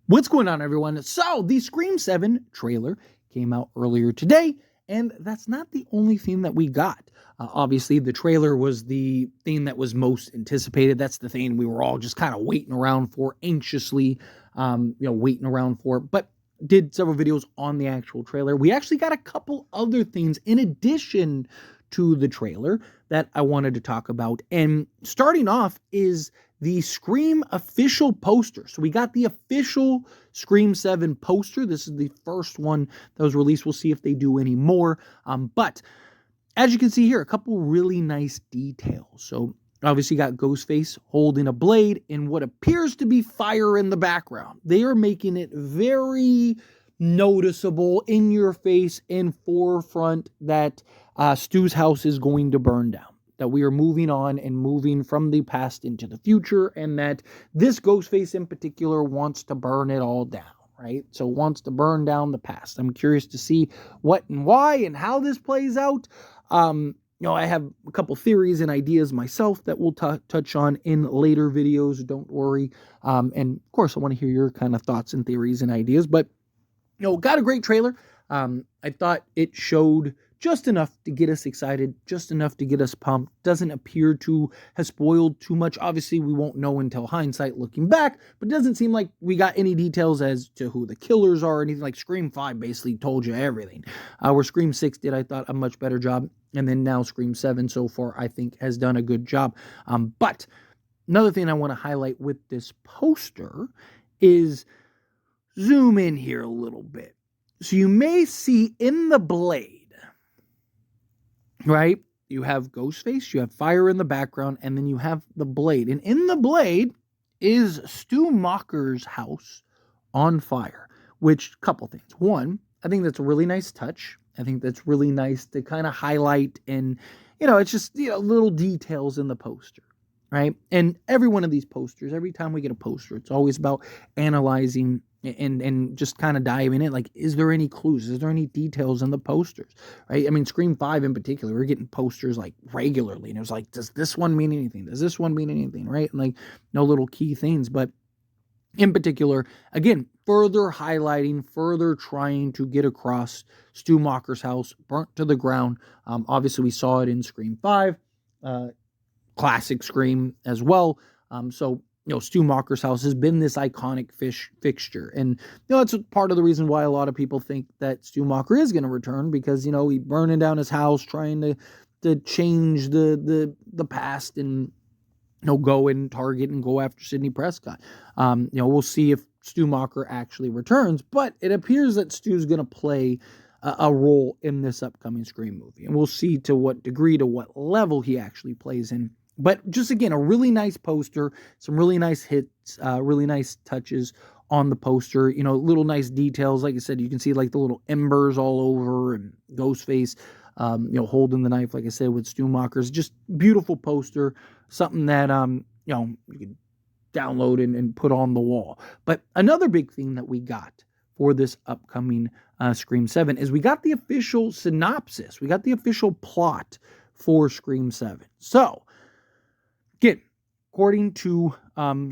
What's going on, everyone? So, the Scream 7 trailer came out earlier today, and that's not the only theme that we got. Obviously, the trailer was the thing that was most anticipated. That's the thing we were all just kind of waiting around for, anxiously, waiting around for. But did several videos on the actual trailer. We actually got a couple other things in addition to the trailer that I wanted to talk about. And starting off is the Scream official poster. So we got the official Scream 7 poster. This is the first one that was released. We'll see if they do any more. But as you can see here, a couple really nice details. So obviously you got Ghostface holding a blade and what appears to be fire in the background. They are making it very noticeable, in your face, and forefront that Stu's house is going to burn down. That we are moving on and moving from the past into the future, and that this Ghostface in particular wants to burn it all down, right? So wants to burn down the past. I'm curious to see what and why and how this plays out. I have a couple theories and ideas myself that we'll touch on in later videos. Don't worry. And of course, I want to hear your kind of thoughts and theories and ideas. But got a great trailer. I thought it showed just enough to get us excited, just enough to get us pumped. Doesn't appear to have spoiled too much. Obviously, we won't know until hindsight looking back, but it doesn't seem like we got any details as to who the killers are or anything. Like Scream 5 basically told you everything. Where Scream 6 did, I thought, a much better job. And then now Scream 7 so far, I think, has done a good job. But another thing I want to highlight with this poster is zoom in here a little bit. So you may see in the blade, right? You have Ghostface, you have fire in the background, and then you have the blade. And in the blade is Stu Macher's house on fire, which, couple things. One, I think that's a really nice touch. I think that's really nice to kind of highlight, and, it's just, little details in the poster, right? And every one of these posters, every time we get a poster, it's always about analyzing and just kind of diving in. Like, is there any clues? Is there any details in the posters, right? I mean, Scream 5 in particular, we're getting posters like regularly, and it was like, does this one mean anything? Does this one mean anything, right? And like, no little key things, but in particular, again, further highlighting, further trying to get across Stu Macher's house, burnt to the ground. Obviously, we saw it in Scream 5, classic Scream as well. Stu Macher's house has been this iconic fixture. And, that's part of the reason why a lot of people think that Stu Macher is going to return, because, he burning down his house, trying to change the past and, go and target and go after Sidney Prescott. We'll see if Stu Macher actually returns, but it appears that Stu's going to play a role in this upcoming Scream movie. And we'll see to what degree, to what level he actually plays in. But just, again, a really nice poster, some really nice hits, really nice touches on the poster, little nice details. Like I said, you can see like the little embers all over, and Ghostface, holding the knife, like I said, with Stu Macher's. Just beautiful poster, something that, you can download and put on the wall. But another big thing that we got for this upcoming Scream 7 is we got the official synopsis. We got the official plot for Scream 7. So, again, according to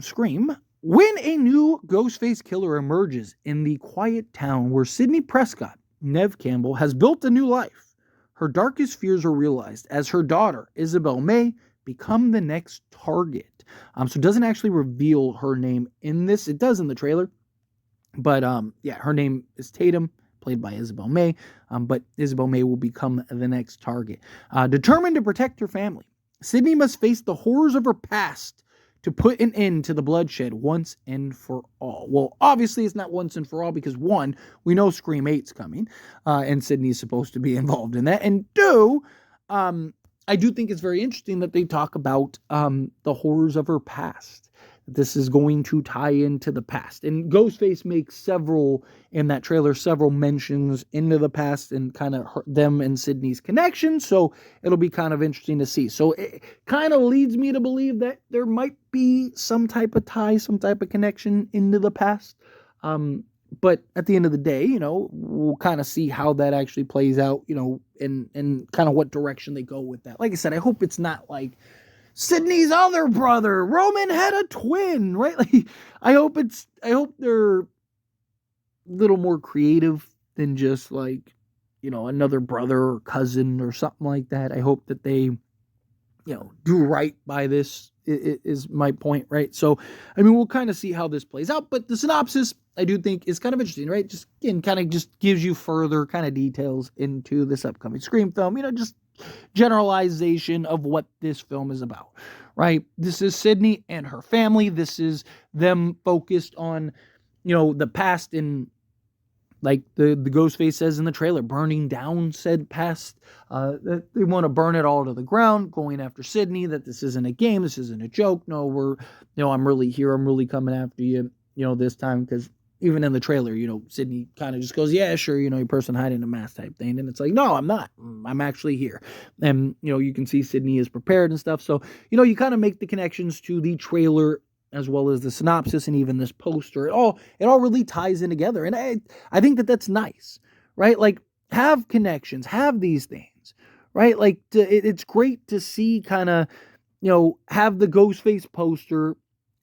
Scream, when a new Ghostface killer emerges in the quiet town where Sidney Prescott, Neve Campbell, has built a new life, her darkest fears are realized as her daughter, Isabel May, become the next target. So it doesn't actually reveal her name in this. It does in the trailer. But, her name is Tatum, played by Isabel May. But Isabel May will become the next target. Determined to protect her family, Sidney must face the horrors of her past to put an end to the bloodshed once and for all. Well, obviously it's not once and for all, because one, we know Scream 8's coming, and Sidney's supposed to be involved in that. And two, I do think it's very interesting that they talk about the horrors of her past. This is going to tie into the past. And Ghostface makes several mentions into the past and kind of them and Sidney's connection. So it'll be kind of interesting to see. So it kind of leads me to believe that there might be some type of tie, some type of connection into the past. But at the end of the day, we'll kind of see how that actually plays out, and kind of what direction they go with that. Like I said, I hope it's not like Sidney's other brother, Roman, had a twin, right? Like, I hope they're little more creative than just like, another brother or cousin or something like that. I hope that they, do right by this is my point, right? So, I mean, we'll kind of see how this plays out, but the synopsis I do think is kind of interesting, right? Just again, kind of just gives you further kind of details into this upcoming Scream film, just generalization of what this film is about, right? This is Sydney and her family. This is them focused on, the past and like the Ghostface says in the trailer, burning down said past. That they want to burn it all to the ground, going after Sydney, that this isn't a game, this isn't a joke. No, I'm really here, I'm really coming after you, this time. Because even in the trailer, Sydney kind of just goes, yeah, sure, your person hiding a mask type thing. And it's like, no, I'm not. I'm actually here. And, you can see Sydney is prepared and stuff. So, you kind of make the connections to the trailer as well as the synopsis and even this poster. It all really ties in together. And I think that that's nice, right? Like, have connections, have these things, right? Like, it's great to see kind of, have the Ghostface poster,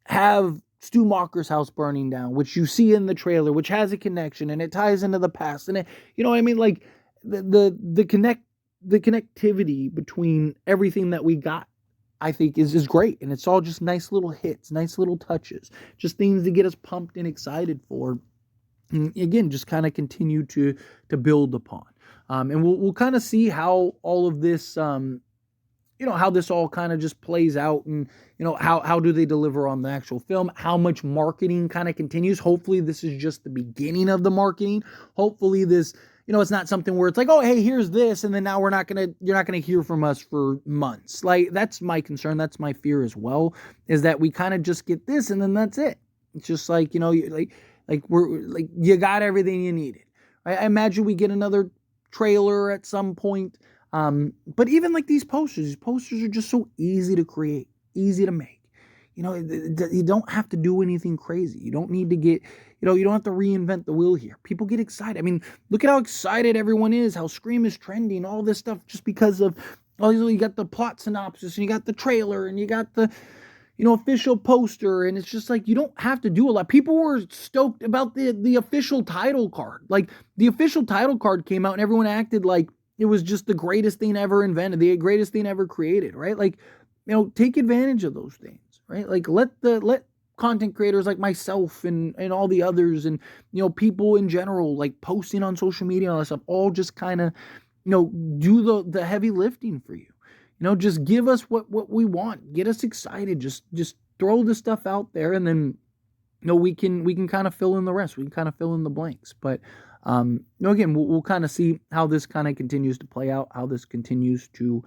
have Stu Macher's house burning down, which you see in the trailer, which has a connection and it ties into the past. And you know what I mean? Like, the connectivity between everything that we got, I think is great. And it's all just nice little hits, nice little touches, just things to get us pumped and excited for. And again, just kind of continue to build upon. And we'll kind of see how all of this, how this all kind of just plays out, and, how do they deliver on the actual film? How much marketing kind of continues? Hopefully this is just the beginning of the marketing. Hopefully this, it's not something where it's like, oh, hey, here's this, and then now you're not going to hear from us for months. Like, that's my concern. That's my fear as well, is that we kind of just get this and then that's it. It's just like, we're like, you got everything you needed. I imagine we get another trailer at some point. But even like these posters are just so easy to create, easy to make. You don't have to do anything crazy. You don't need to get, you don't have to reinvent the wheel here. People get excited. I mean, look at how excited everyone is, how Scream is trending, all this stuff, just because of, you got the plot synopsis and you got the trailer and you got the, official poster. And it's just like, you don't have to do a lot. People were stoked about the official title card. Like, the official title card came out and everyone acted like it was just the greatest thing ever invented, the greatest thing ever created, right? Like, take advantage of those things, right? Like, let content creators like myself and all the others and, people in general, like posting on social media and all that stuff, all just kind of, do the heavy lifting for you. Just give us what we want. Get us excited. Just throw the stuff out there, and then, we can kind of fill in the rest. We can kind of fill in the blanks. But, again, we'll kind of see how this kind of continues to play out, how this continues to,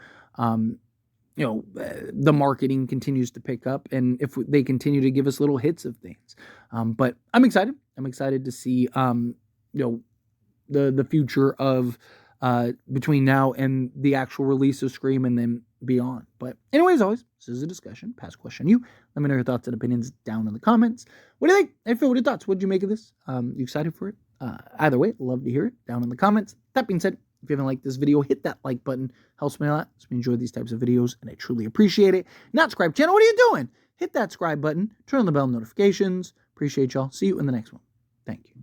the marketing continues to pick up, and if they continue to give us little hits of things. But I'm excited. I'm excited to see, the future of, between now and the actual release of Scream and then beyond. But anyways, always, this is a discussion. Pass question you. Let me know your thoughts and opinions down in the comments. What do you think? Hey, Phil, what are your thoughts? What did you make of this? You excited for it? Either way, love to hear it down in the comments. That being said, if you haven't liked this video, hit that like button. Helps me a lot. So we enjoy these types of videos, and I truly appreciate it. Not subscribe channel. What are you doing? Hit that subscribe button. Turn on the bell notifications. Appreciate y'all. See you in the next one. Thank you.